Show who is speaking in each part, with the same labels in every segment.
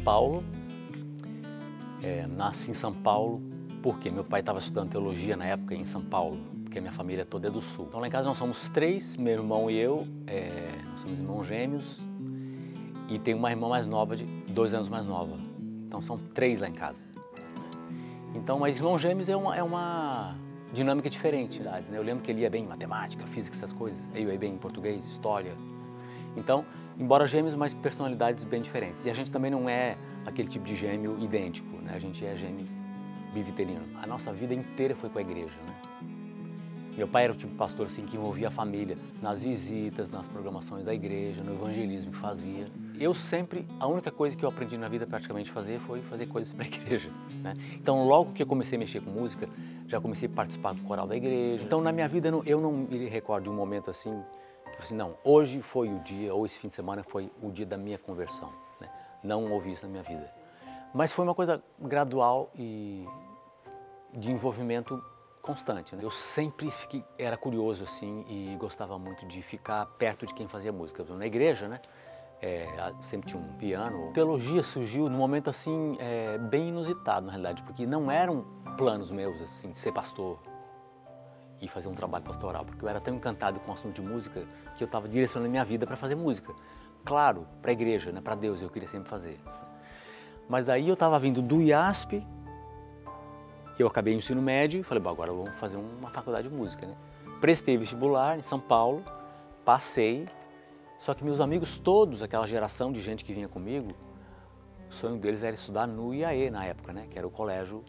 Speaker 1: Paulo, nasci em São Paulo, porque meu pai estava estudando teologia na época em São Paulo, porque a minha família toda é do Sul. Então lá em casa nós somos três, meu irmão e eu, nós somos irmãos gêmeos, e tem uma irmã mais nova, de 2 anos mais nova. Então são 3 lá em casa. Então, mas irmãos gêmeos é uma dinâmica diferente, né? Eu lembro que ele ia bem em matemática, física, essas coisas. Eu ia bem em português, história. Então, embora gêmeos, mas personalidades bem diferentes. E a gente também não é aquele tipo de gêmeo idêntico, né? A gente é gêmeo bivitelino. A nossa vida inteira foi com a igreja, né? Meu pai era o tipo de pastor assim, que envolvia a família nas visitas, nas programações da igreja, no evangelismo que fazia. Eu sempre, a única coisa que eu aprendi na vida praticamente fazer foi fazer coisas para a igreja, né? Então, logo que eu comecei a mexer com música, já comecei a participar do coral da igreja. Então, na minha vida, eu não me recordo de um momento assim, que assim, não, hoje foi o dia, ou esse fim de semana foi o dia da minha conversão, né? Não ouvi isso na minha vida. Mas foi uma coisa gradual e de envolvimento constante, né? Eu sempre era curioso assim e gostava muito de ficar perto de quem fazia música. Na igreja, né? Sempre tinha um piano. A teologia surgiu num momento assim bem inusitado, na realidade, porque não eram planos meus assim de ser pastor e fazer um trabalho pastoral, porque eu era tão encantado com o assunto de música que eu estava direcionando a minha vida para fazer música. Claro, para a igreja, né? Para Deus, eu queria sempre fazer. Mas daí eu estava vindo do IASP. Eu acabei o ensino médio e falei, bom, agora vamos fazer uma faculdade de música, né? Prestei vestibular em São Paulo, passei, só que meus amigos todos, aquela geração de gente que vinha comigo, o sonho deles era estudar no IAE na época, né? Que era o colégio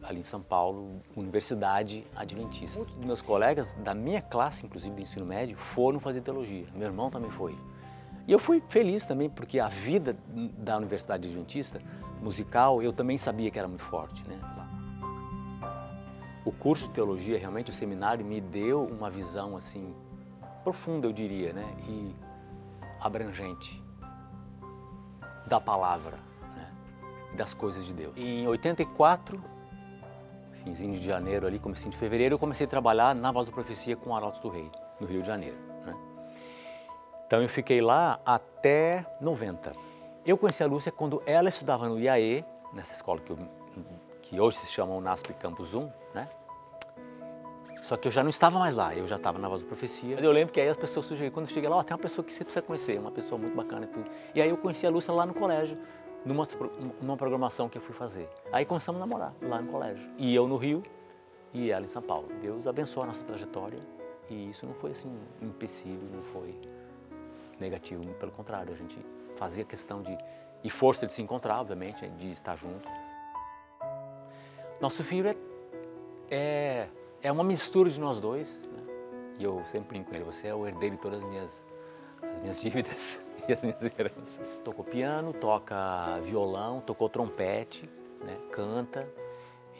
Speaker 1: ali em São Paulo, Universidade Adventista. Muitos dos meus colegas da minha classe, inclusive do ensino médio, foram fazer teologia. Meu irmão também foi. E eu fui feliz também, porque a vida da Universidade Adventista, musical, eu também sabia que era muito forte, né? O curso de teologia, realmente o seminário, me deu uma visão assim profunda, eu diria, né? E abrangente da palavra, né? E das coisas de Deus. E em 84, finzinho de janeiro ali, comecinho de fevereiro, eu comecei a trabalhar na Voz da Profecia com Arautos do Rei, no Rio de Janeiro, né? Então eu fiquei lá até 90. Eu conheci a Lúcia quando ela estudava no IAE, nessa escola que hoje se chama UNASP Campus 1, né? Só que eu já não estava mais lá, eu já estava na Voz da Profecia. Eu lembro que aí as pessoas sugeriram, quando eu cheguei lá, ó, tem uma pessoa que você precisa conhecer, uma pessoa muito bacana e tudo. E aí eu conheci a Lúcia lá no colégio, numa programação que eu fui fazer. Aí começamos a namorar lá no colégio. E eu no Rio e ela em São Paulo. Deus abençoou a nossa trajetória e isso não foi assim um empecilho, não foi negativo, pelo contrário, a gente fazia questão e força de se encontrar, obviamente, de estar junto. Nosso filho é uma mistura de nós dois, né? E eu sempre brinco com ele, você é o herdeiro de todas as minhas dívidas e as minhas heranças. Tocou piano, toca violão, tocou trompete, né? Canta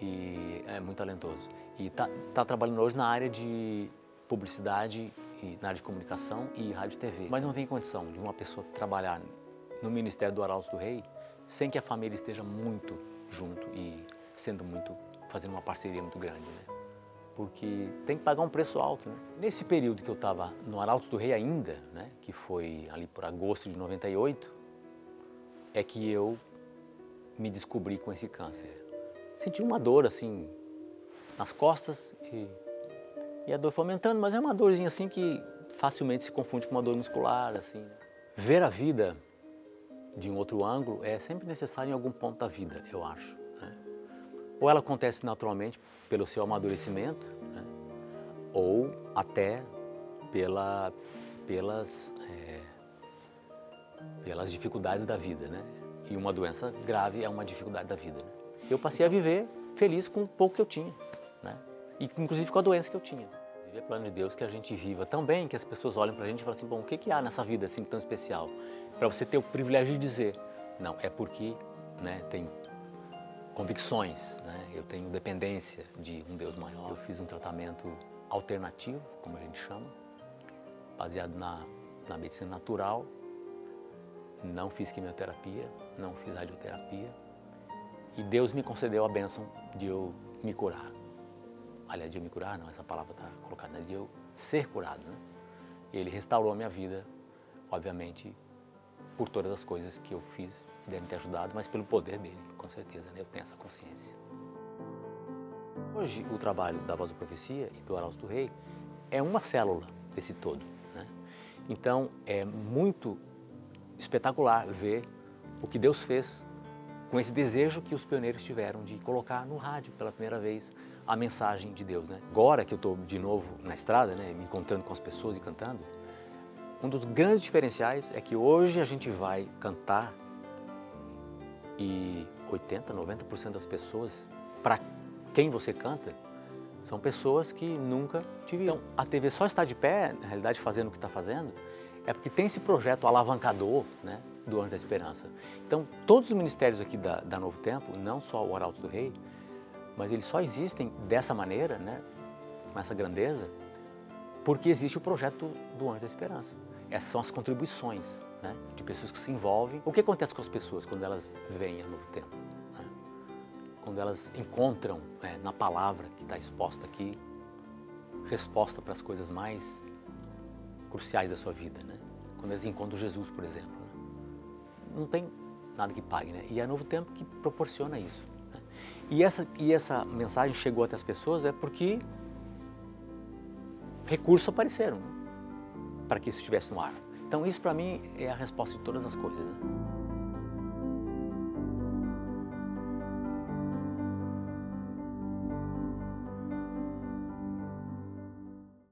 Speaker 1: e é muito talentoso. E tá trabalhando hoje na área de publicidade, e na área de comunicação e rádio e TV. Mas não tem condição de uma pessoa trabalhar no Ministério do Arautos do Rei sem que a família esteja muito junto e fazendo uma parceria muito grande, né? Porque tem que pagar um preço alto, né? Nesse período que eu estava no Arautos do Rei ainda, né, que foi ali por agosto de 98, é que eu me descobri com esse câncer. Senti uma dor assim nas costas e a dor foi aumentando, mas é uma dorzinha assim que facilmente se confunde com uma dor muscular, assim. Ver a vida de um outro ângulo é sempre necessário em algum ponto da vida, eu acho, né? Ou ela acontece naturalmente pelo seu amadurecimento, né? Ou até pelas dificuldades da vida, né? E uma doença grave é uma dificuldade da vida, né? Eu passei a viver feliz com o pouco que eu tinha, né? E inclusive com a doença que eu tinha. É plano de Deus que a gente viva tão bem, que as pessoas olham pra gente e falam assim, bom, o que há nessa vida assim tão especial? Para você ter o privilégio de dizer, não, é porque, né, tem convicções, né? Eu tenho dependência de um Deus maior. Eu fiz um tratamento alternativo, como a gente chama, baseado na medicina natural. Não fiz quimioterapia, não fiz radioterapia. E Deus me concedeu a bênção de eu me curar. Aliás, de eu me curar, não, essa palavra está colocada, né? De eu ser curado, né? Ele restaurou a minha vida, obviamente, por todas as coisas que eu fiz que deve ter ajudado, mas pelo poder dele, com certeza, né? Eu tenho essa consciência. Hoje, o trabalho da Voz da Profecia e do Arautos do Rei é uma célula desse todo, né? Então, é muito espetacular ver o que Deus fez com esse desejo que os pioneiros tiveram de colocar no rádio pela primeira vez a mensagem de Deus, né? Agora que eu estou de novo na estrada, né, me encontrando com as pessoas e cantando, um dos grandes diferenciais é que hoje a gente vai cantar e 80%, 90% das pessoas para quem você canta são pessoas que nunca te viram. Então, a TV só está de pé, na realidade, fazendo o que está fazendo, é porque tem esse projeto alavancador, né, do Anjos da Esperança. Então, todos os ministérios aqui da Novo Tempo, não só o Arautos do Rei, mas eles só existem dessa maneira, né, com essa grandeza, porque existe o projeto do Anjos da Esperança. Essas são as contribuições, né, de pessoas que se envolvem. O que acontece com as pessoas quando elas vêm a Novo Tempo? Né? Quando elas encontram na palavra que está exposta aqui, resposta para as coisas mais cruciais da sua vida, né? Quando eles encontram Jesus, por exemplo. Né? Não tem nada que pague, né? E é Novo Tempo que proporciona isso. Né? E essa mensagem chegou até as pessoas porque recursos apareceram, né, para que isso estivesse no ar. Então isso para mim é a resposta de todas as coisas. Né?